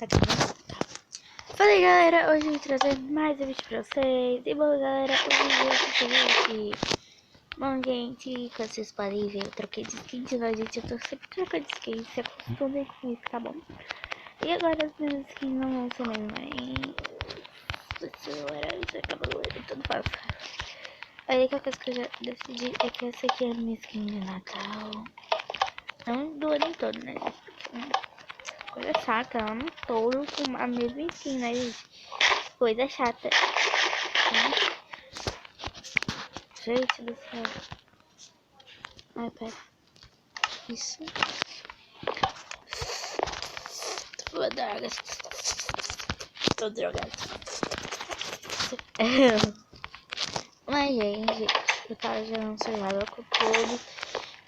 tá gravando? Tá. Fala aí, galera, hoje eu vim trazer mais um vídeo pra vocês. E bom, galera, o vídeo é o seguinte. Bom, gente, como vocês podem ver, eu troquei de skin de novo, gente. Eu tô sempre trocando de skin, se acostumem com isso, tá bom? E agora as minhas skins não vão ser mais laranja, cabelo, tudo faz. A única coisa que eu já decidi é que essa aqui é a minha skin de Natal. Não do ano todo, né, gente? Coisa chata, ano todo com a mesma skin, né, gente? Coisa chata. Gente do céu. Ai, pera. Isso. Tô drogada. Tô drogada. Mas, gente, eu tava jogando survival com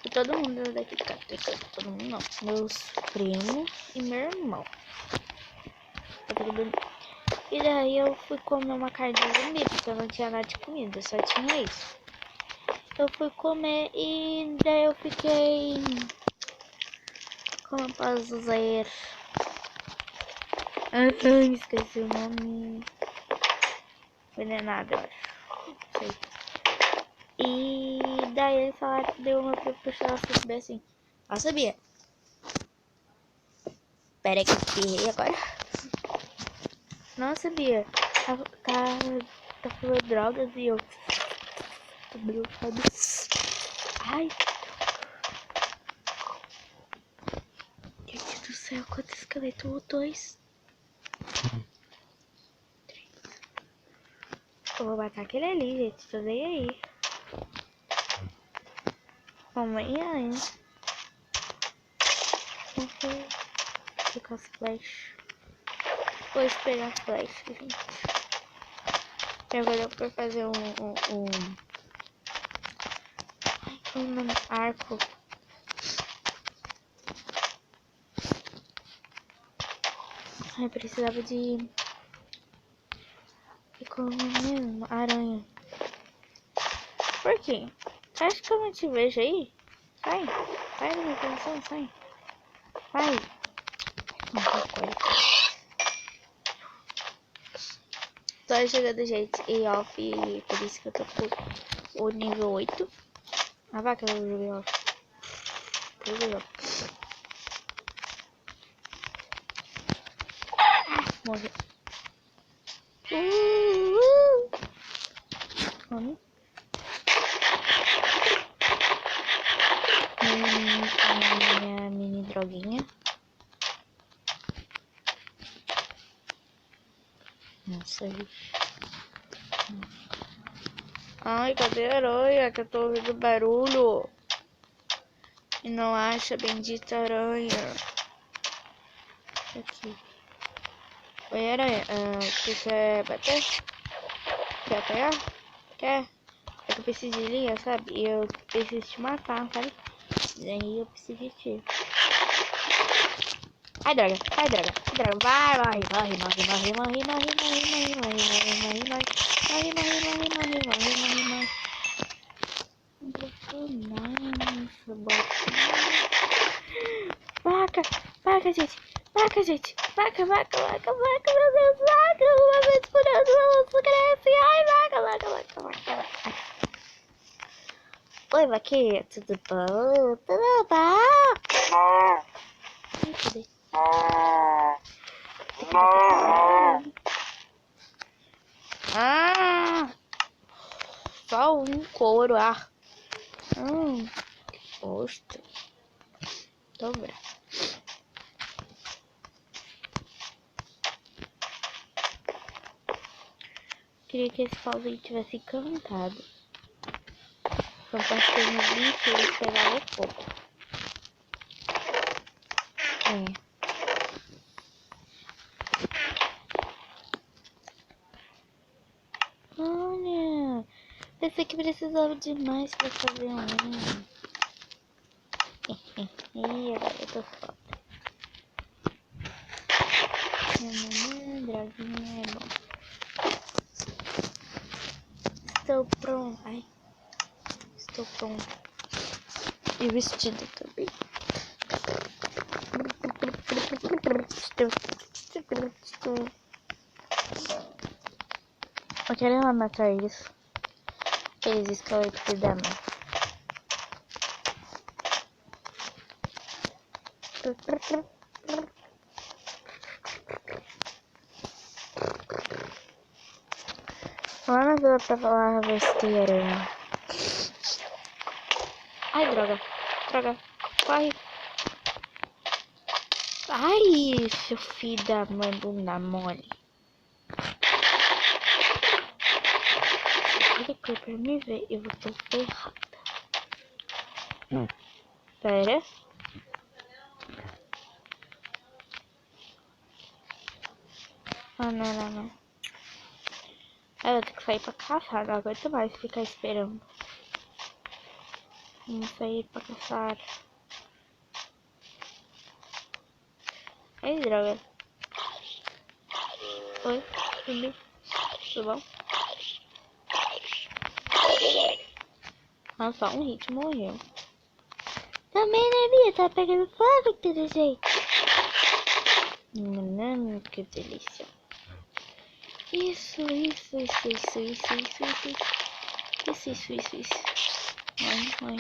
todo mundo daqui de casa. Todo mundo não. Meus primos e meu irmão. Tá tudo bem? E daí eu fui comer uma carne de zumbi, porque eu não tinha nada de comida, só tinha isso. Eu fui comer e daí eu fiquei... Como eu posso dizer? Esqueci o nome. Envenenado, eu acho. Não sei. E daí eles falaram, deu uma puxar ela subir assim. Ó, sabia? Pera aí que eu espirrei agora. Não sabia. Tá falando drogas e eu... Ai. Gente do céu, quanto esqueleto? 2, 3. Eu vou matar aquele ali, gente. Tô nem aí. Amanhã, hein? Vou ficar as flash. Vou esperar as flash, gente. Eu vou por fazer arco. Ai, precisava de como mesmo? Aranha. Por quê? Você acha que eu não te vejo aí? Sai. Sai da minha posição, sai. Vai. Tô jogando, gente, em off, por isso que eu tô com o nível 8. Ah, vai que eu joguei off. Morreu. Vamos. Minha mini droguinha. Nossa, ai, cadê a aranha? Que eu tô ouvindo barulho. E não acha a bendita aranha. Aqui. Oi, aranha. Você quer bater? Quer apanhar? Quer? É que eu preciso de linha, sabe? E eu preciso te matar, sabe? Daí eu preciso de ti. Ai, droga. Ai, droga. Ai, droga. Vai, morre. Vaca, gente. Vaca, gente. Vaca, meu Deus. Vaca. Uma vez por ano, ela cresce. Ai, vaca. Oi, vaquinha. Tudo bom? Tudo bom? Ai, cadê? Só um couro, que bosta. Tô brava. Queria que esse pauzinho tivesse cantado. Eu passei no bicho e ele esperava um pouco. Olha, pensei que precisava de mais pra fazer um. E agora eu tô foda. Droguinha é bom. Estou pronto. Ai, estou pronto. E vestido também. Eu quero ir lá matar eles. Eles esqueletos que dá, mano. Lá na vila pra falar besteira. Ai, droga. Droga. Corre. Ai, seu filho da mãe, bunda mole. Se ele Creeper me ver, eu vou ter ferrada. Pera. Ah, não. Eu vou ter que sair pra caçar, não aguento mais ficar esperando. Vamos sair pra caçar. Ai, droga. Oi, tudo bom? Nossa, só um hit morreu. Também, né, Bia? Tá pegando fogo, tudo jeito. Que delícia. Isso. Mãe.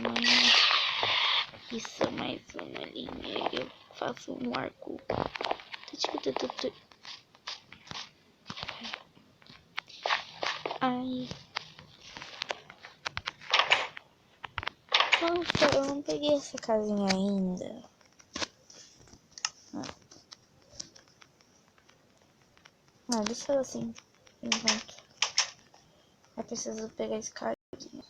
Isso, mais uma linha. Eu faço um arco. Ai. Nossa, eu não peguei essa casinha ainda. Deixa eu assim. Enquanto. Eu preciso pegar esse cardinho.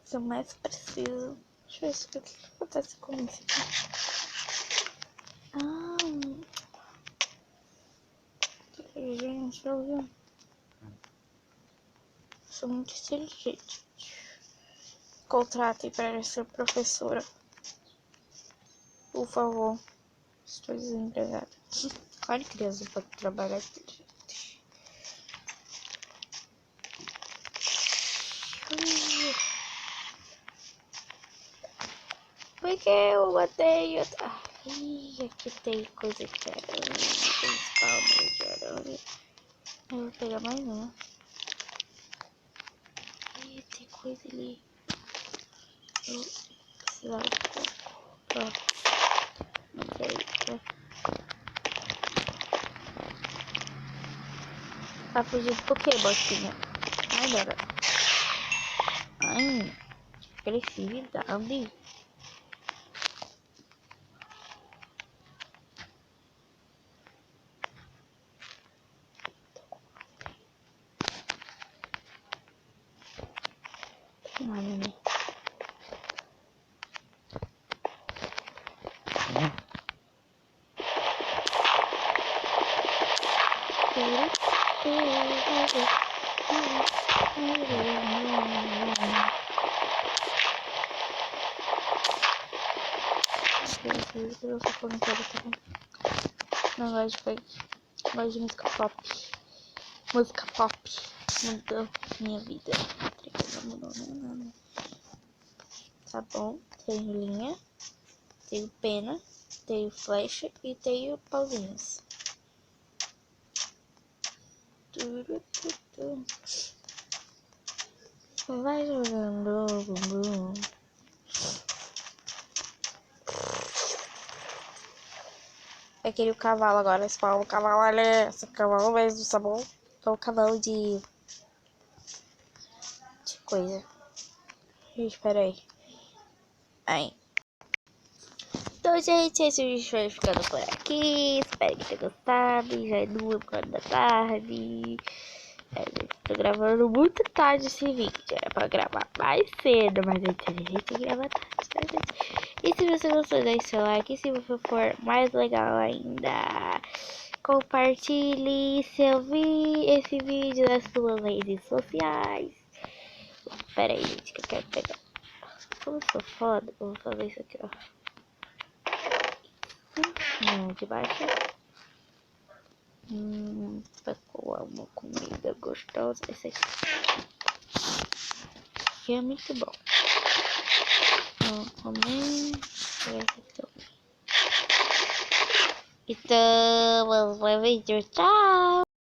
Se eu mais preciso. Deixa eu ver o que acontece com isso aqui. Gente, eu vi. Sou muito inteligente. Contrate para ser professora. Por favor. Estou desempregada. Claro que Deus pode trabalhar inteligente. Por que eu botei outra? Aqui tem coisa de aranha. Tem spawner de aranha. Eu vou pegar mais uma. Tem coisa ali. Eu precisava de pouco. Não sei. Tá fugindo por quê, bostinha? Ai, droga. Ai, agressividade. Mano. Eu só for no cara, tá bom? Não gosto de música pop. Música pop mudou minha vida. Não mudou nada. Tá bom, tenho linha, tenho pena, tenho flecha e tenho pauzinhos. Vai jogando bumbum. Eu queria o cavalo agora. Esse o cavalo ali. Esse cavalo mais do sabor. É o cavalo de coisa. Espera aí. Aí. Então, gente, esse vídeo vai ficando por aqui. Espero que tenha gostado. Já é 2h da tarde. Tô gravando muito tarde esse vídeo. Era pra gravar mais cedo, mas a gente grava tarde, tá, gente? E se você gostou, deixe seu like. E se você for mais legal ainda, compartilhe esse vídeo nas suas redes sociais. Pera aí, gente, que eu quero pegar. Como eu sou foda, eu vou fazer isso aqui, ó. De baixo. Pra coar uma comida gostosa. Esse aqui. Que é muito bom. Vamos comer. Esse aqui também. Então, vamos pro vídeo. Tchau!